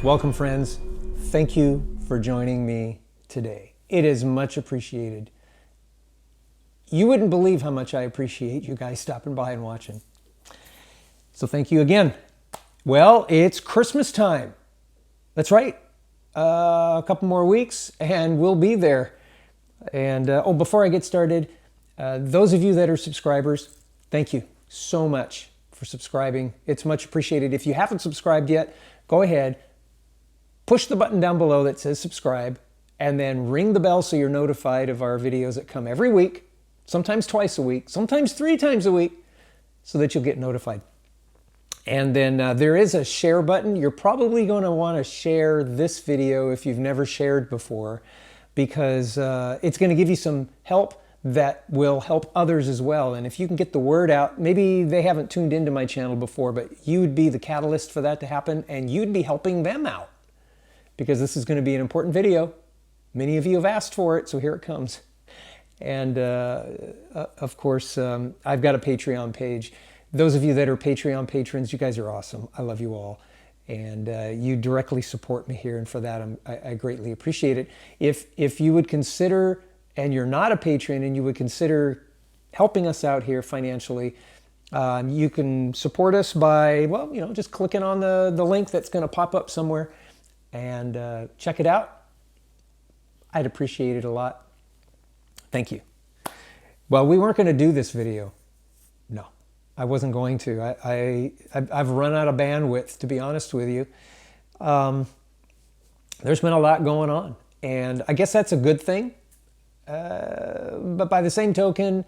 Welcome, friends. Thank you for joining me today. It is much appreciated. You wouldn't believe how much I appreciate you guys stopping by and watching. So thank you again. Well, it's Christmas time. That's right. A couple more weeks and we'll be there. And before I get started, those of you that are subscribers, thank you so much for subscribing. It's much appreciated. If you haven't subscribed yet, go ahead, push the button down below that says subscribe, and then ring the bell so you're notified of our videos that come every week, sometimes twice a week, sometimes 3 times a week, so that you'll get notified. And then there is a share button. You're probably going to want to share this video if you've never shared before, because it's going to give you some help that will help others as well. And if you can get the word out, maybe they haven't tuned into my channel before, but you would be the catalyst for that to happen, and you'd be helping them out, because this is going to be an important video. Many of you have asked for it, so here it comes. And of course, I've got a Patreon page. Those of you that are Patreon patrons, you guys are awesome. I love you all. And you directly support me here, and for that, I greatly appreciate it. If you would consider, and you're not a patron, and you would consider helping us out here financially, you can support us by, well, just clicking on the link that's going to pop up somewhere, and check it out. I'd appreciate it a lot. Thank you. Well, we weren't going to do this video. No, I wasn't going to. I've run out of bandwidth, to be honest with you. There's been a lot going on, and I guess that's a good thing. But by the same token,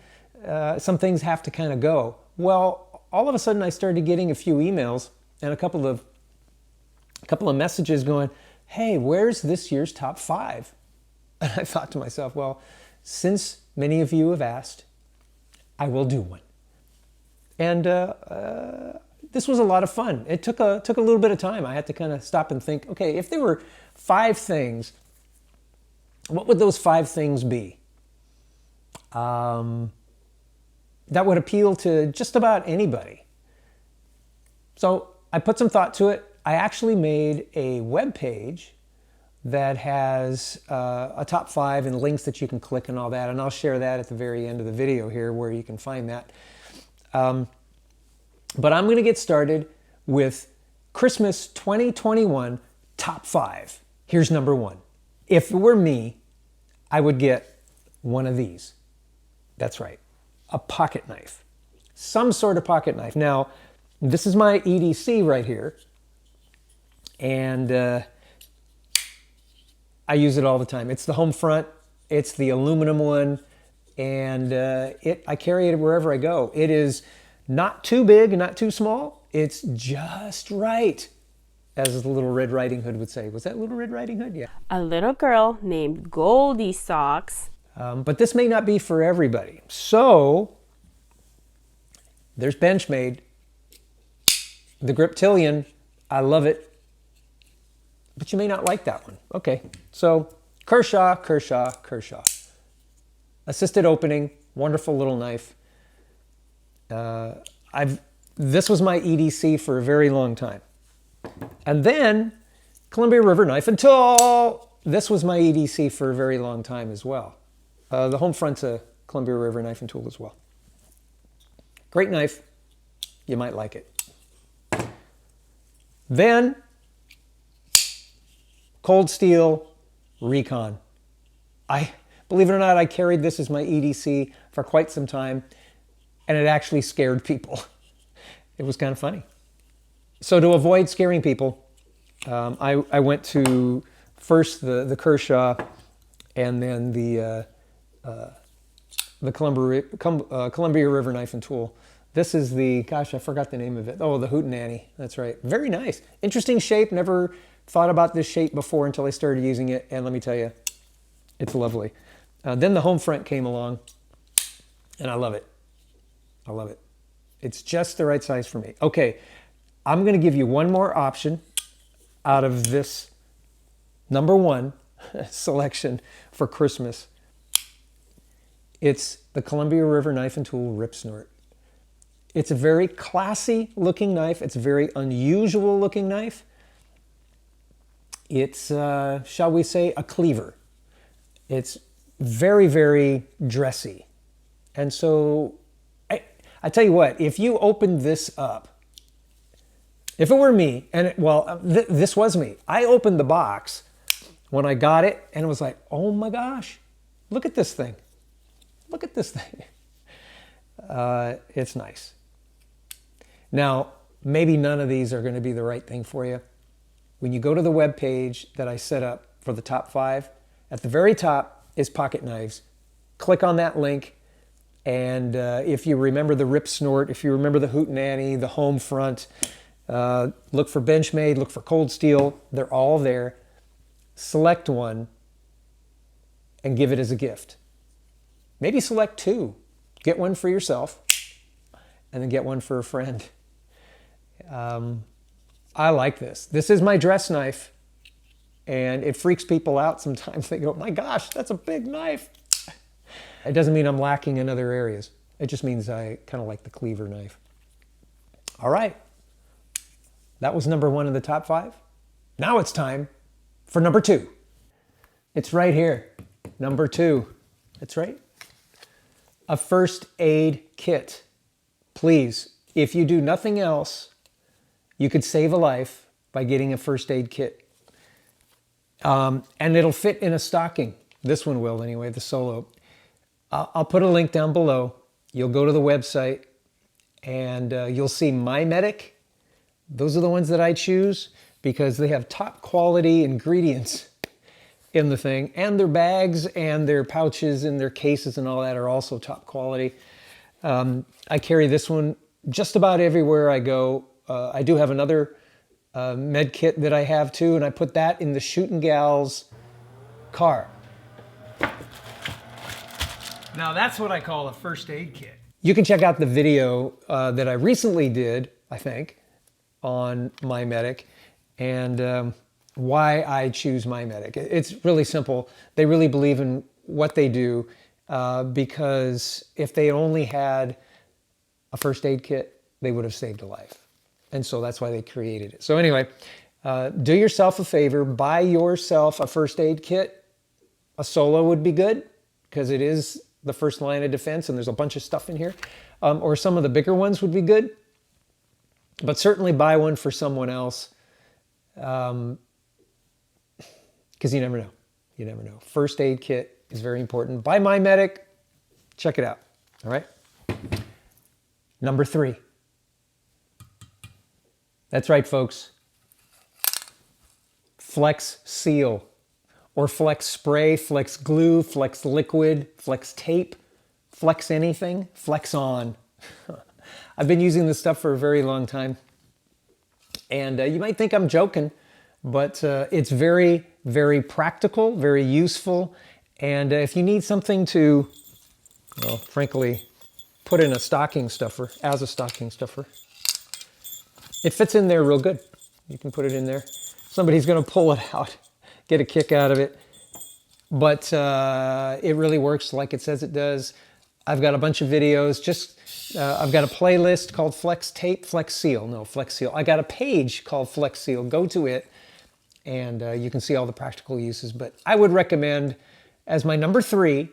some things have to kind of go. Well, all of a sudden I started getting a few emails and a couple of messages going, hey, where's this year's top 5? And I thought to myself, well, since many of you have asked, I will do one. And this was a lot of fun. It took a little bit of time. I had to kind of stop and think, okay, if there were 5 things, what would those 5 things be? That would appeal to just about anybody. So I put some thought to it. I actually made a web page that has a top 5 and links that you can click and all that, and I'll share that at the very end of the video here where you can find that. But I'm going to get started with Christmas 2021 top 5. Here's number 1. If it were me, I would get one of these. That's right, a pocket knife. Some sort of pocket knife. Now, this is my EDC right here, and I use it all the time. It's the home front. It's the aluminum one, and I carry it wherever I go. It is not too big and not too small. It's just right, as the Little Red Riding Hood would say. Was that Little Red Riding Hood? Yeah. A little girl named Goldie Socks. But this may not be for everybody. So there's Benchmade, the Griptilian. I love it. But you may not like that one. Okay, so Kershaw. Assisted opening, wonderful little knife. This was my EDC for a very long time. And then Columbia River Knife and Tool. This was my EDC for a very long time as well. The home front's a Columbia River Knife and Tool as well. Great knife. You might like it. Then Cold Steel Recon. Believe it or not, I carried this as my EDC for quite some time, and it actually scared people. It was kind of funny. So to avoid scaring people, I went to first the Kershaw, and then the Columbia River Knife and Tool. This is the, gosh, I forgot the name of it. Oh, the Hootenanny. That's right. Very nice. Interesting shape. Never thought about this shape before until I started using it, and let me tell you, it's lovely. Then the home front came along, and I love it. I love it. It's just the right size for me. Okay, I'm going to give you one more option out of this number 1 selection for Christmas. It's the Columbia River Knife and Tool Rip Snort. It's a very classy looking knife. It's a very unusual looking knife. It's, shall we say, a cleaver. It's very, very dressy. And so, I tell you what, if you opened this up, if it were me, and this was me, I opened the box when I got it, and it was like, oh my gosh, look at this thing. Look at this thing. It's nice. Now, maybe none of these are going to be the right thing for you. When you go to the web page that I set up for the top 5, at the very top is pocket knives. Click on that link, and if you remember the Rip Snort, if you remember the Hootenanny, the Home Front, look for Benchmade, look for Cold Steel. They're all there. Select one and give it as a gift. Maybe select 2. Get one for yourself and then get one for a friend. I like this. This is my dress knife, and it freaks people out sometimes. They go, my gosh, that's a big knife. It doesn't mean I'm lacking in other areas. It just means I kind of like the cleaver knife. All right. That was number 1 in the top 5. Now it's time for number 2. It's right here. Number 2. That's right. A first aid kit. Please, if you do nothing else, you could save a life by getting a first aid kit. And it'll fit in a stocking. This one will anyway, the Solo. I'll put a link down below. You'll go to the website and you'll see My Medic. Those are the ones that I choose because they have top quality ingredients in the thing, and their bags and their pouches and their cases and all that are also top quality. I carry this one just about everywhere I go. I do have another med kit that I have too, and I put that in the Shootin' Gal's car. Now that's what I call a first aid kit. You can check out the video that I recently did, I think, on My Medic, and why I choose My Medic. It's really simple. They really believe in what they do because if they only had a first aid kit, they would have saved a life. And so that's why they created it. So anyway, do yourself a favor, buy yourself a first aid kit. A Solo would be good because it is the first line of defense and there's a bunch of stuff in here. Or some of the bigger ones would be good. But certainly buy one for someone else. Because you never know. You never know. First aid kit is very important. Buy My Medic. Check it out. All right. Number 3. That's right, folks. Flex Seal. Or Flex Spray, Flex Glue, Flex Liquid, Flex Tape, Flex anything, Flex On. I've been using this stuff for a very long time. And you might think I'm joking, but it's very, very practical, very useful. And if you need something to, well, frankly, put in a stocking stuffer, as a stocking stuffer, it fits in there real good. You can put it in there. Somebody's going to pull it out, get a kick out of it. But it really works like it says it does. I've got a bunch of videos. I've got a playlist called Flex Tape, Flex Seal. No, Flex Seal. I got a page called Flex Seal. Go to it, and you can see all the practical uses. But I would recommend, as my number 3,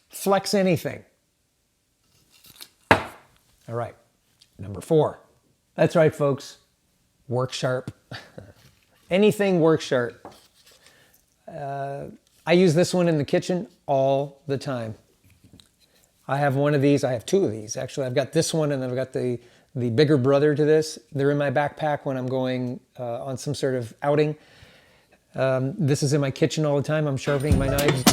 Flex Anything. All right, number 4. That's right, folks. Work Sharp. Anything Work Sharp. I use this one in the kitchen all the time. I have one of these. I have 2 of these, actually. I've got this one, and I've got the bigger brother to this. They're in my backpack when I'm going on some sort of outing. This is in my kitchen all the time. I'm sharpening my knives.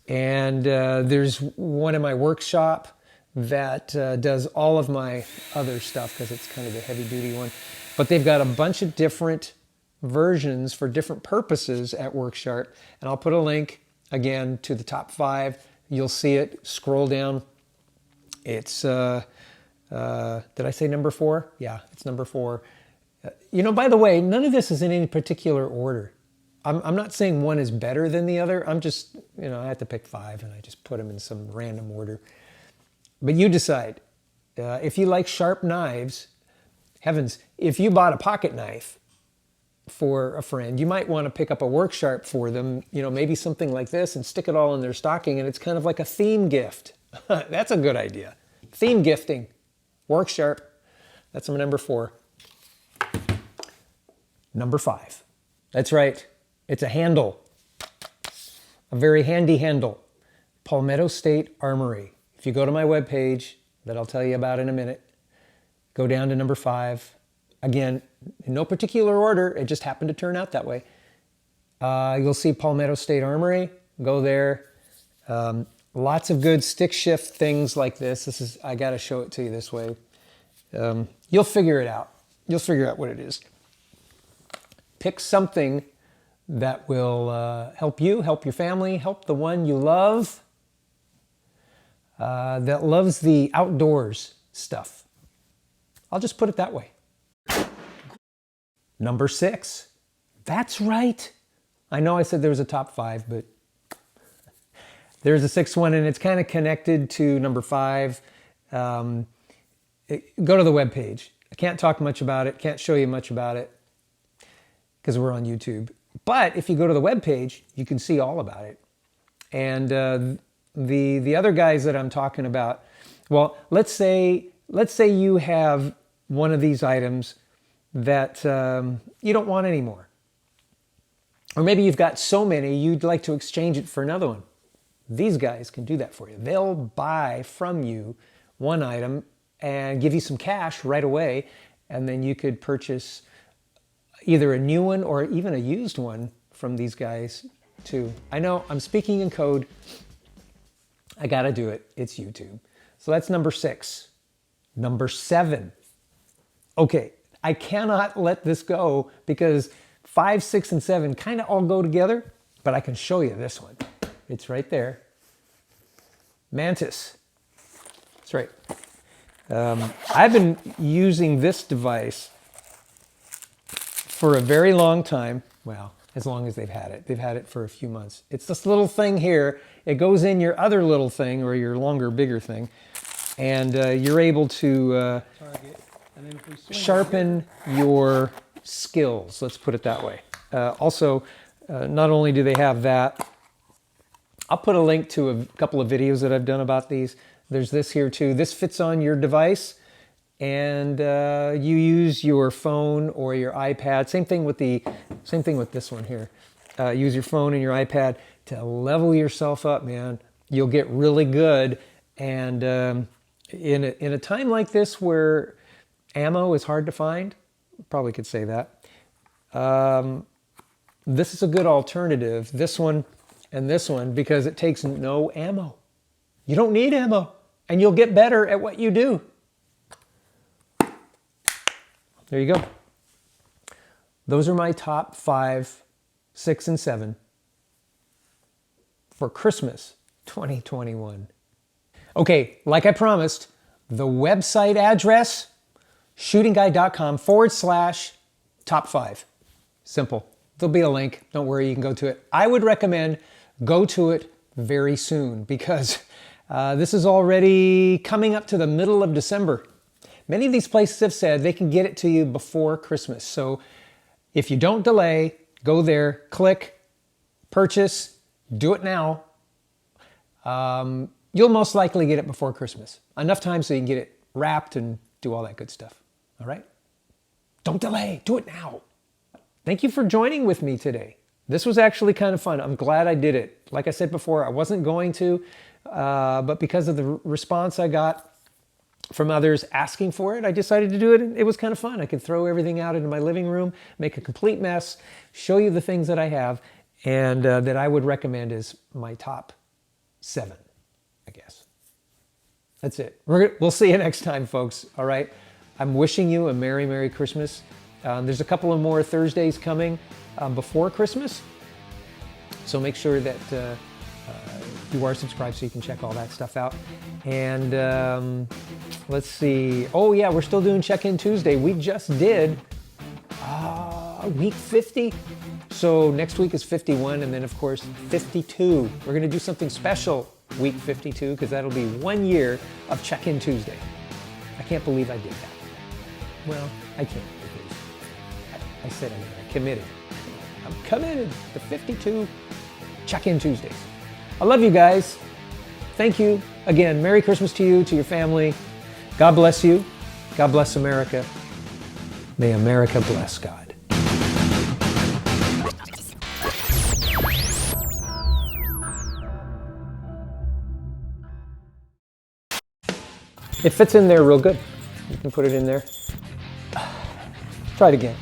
And there's one in my workshop that does all of my other stuff because it's kind of the heavy-duty one. But they've got a bunch of different versions for different purposes at Worksharp. And I'll put a link, again, to the top 5. You'll see it. Scroll down. It's, did I say number 4? Yeah, it's number 4. You know, by the way, none of this is in any particular order. I'm not saying one is better than the other. I'm just, I had to pick 5 and I just put them in some random order. But you decide. If you like sharp knives, heavens, if you bought a pocket knife for a friend. You might want to pick up a work sharp for them, maybe something like this, and stick it all in their stocking, and it's kind of like a theme gift. That's a good idea. Theme gifting, work sharp. That's my number 4. Number 5. That's right. It's a handle. A very handy handle. Palmetto State Armory. If you go to my webpage, that I'll tell you about in a minute, go down to number 5. Again, in no particular order, it just happened to turn out that way. You'll see Palmetto State Armory. Go there. Lots of good stick shift things like this. I got to show it to you this way. You'll figure it out. You'll figure out what it is. Pick something that will help you, help your family, help the one you love, that loves the outdoors stuff. I'll just put it that way. Number 6. That's right. I know I said there was a top 5, but there's a 6th one, and it's kind of connected to number 5. Go to the webpage. I can't talk much about it, can't show you much about it, because we're on YouTube. But if you go to the webpage, you can see all about it. And the other guys that I'm talking about, well, let's say you have one of these items that you don't want anymore. Or maybe you've got so many you'd like to exchange it for another one. These guys can do that for you. They'll buy from you one item and give you some cash right away, and then you could purchase either a new one or even a used one from these guys too. I know I'm speaking in code. I gotta do it. It's YouTube. So that's number 6. Number 7. Okay, I cannot let this go because 5, 6, and 7 kind of all go together, but I can show you this one. It's right there. Mantis. That's right. I've been using this device for a very long time. Well, as long as they've had it. They've had it for a few months. It's this little thing here. It goes in your other little thing or your longer, bigger thing. And you're able to sharpen your skills. Let's put it that way. Also, not only do they have that, I'll put a link to a couple of videos that I've done about these. There's this here too. This fits on your device, and you use your phone or your iPad. Same thing with this one here. Use your phone and your iPad to level yourself up, man. You'll get really good. And in a time like this where ammo is hard to find, probably could say that, this is a good alternative. This one and this one, because it takes no ammo. You don't need ammo, and you'll get better at what you do. There you go. Those are my top 5, 6, and 7 for Christmas 2021. Okay, like I promised, the website address, shootingguide.com/top 5. Simple. There'll be a link. Don't worry, you can go to it. I would recommend go to it very soon because this is already coming up to the middle of December. Many of these places have said they can get it to you before Christmas. So if you don't delay, go there, click, purchase, do it now. You'll most likely get it before Christmas. Enough time so you can get it wrapped and do all that good stuff. All right? Don't delay. Do it now. Thank you for joining with me today. This was actually kind of fun. I'm glad I did it. Like I said before, I wasn't going to, but because of the response I got from others asking for it, I decided to do it. It was kind of fun. I could throw everything out into my living room, make a complete mess, show you the things that I have, and that I would recommend as my top 7, I guess. That's it. We'll see you next time, folks. All right? I'm wishing you a Merry, Merry Christmas. There's a couple of more Thursdays coming before Christmas. So make sure that you are subscribed so you can check all that stuff out. And let's see. Oh, yeah, we're still doing Check-In Tuesday. We just did week 50. So next week is 51, and then, of course, 52. We're going to do something special week 52 because that'll be 1 year of Check-In Tuesday. I can't believe I did that. Well, I can't because I said committed. I'm committed to 52 check-in Tuesdays. I love you guys. Thank you. Again, Merry Christmas to you, to your family. God bless you. God bless America. May America bless God. It fits in there real good. You can put it in there. Try it again.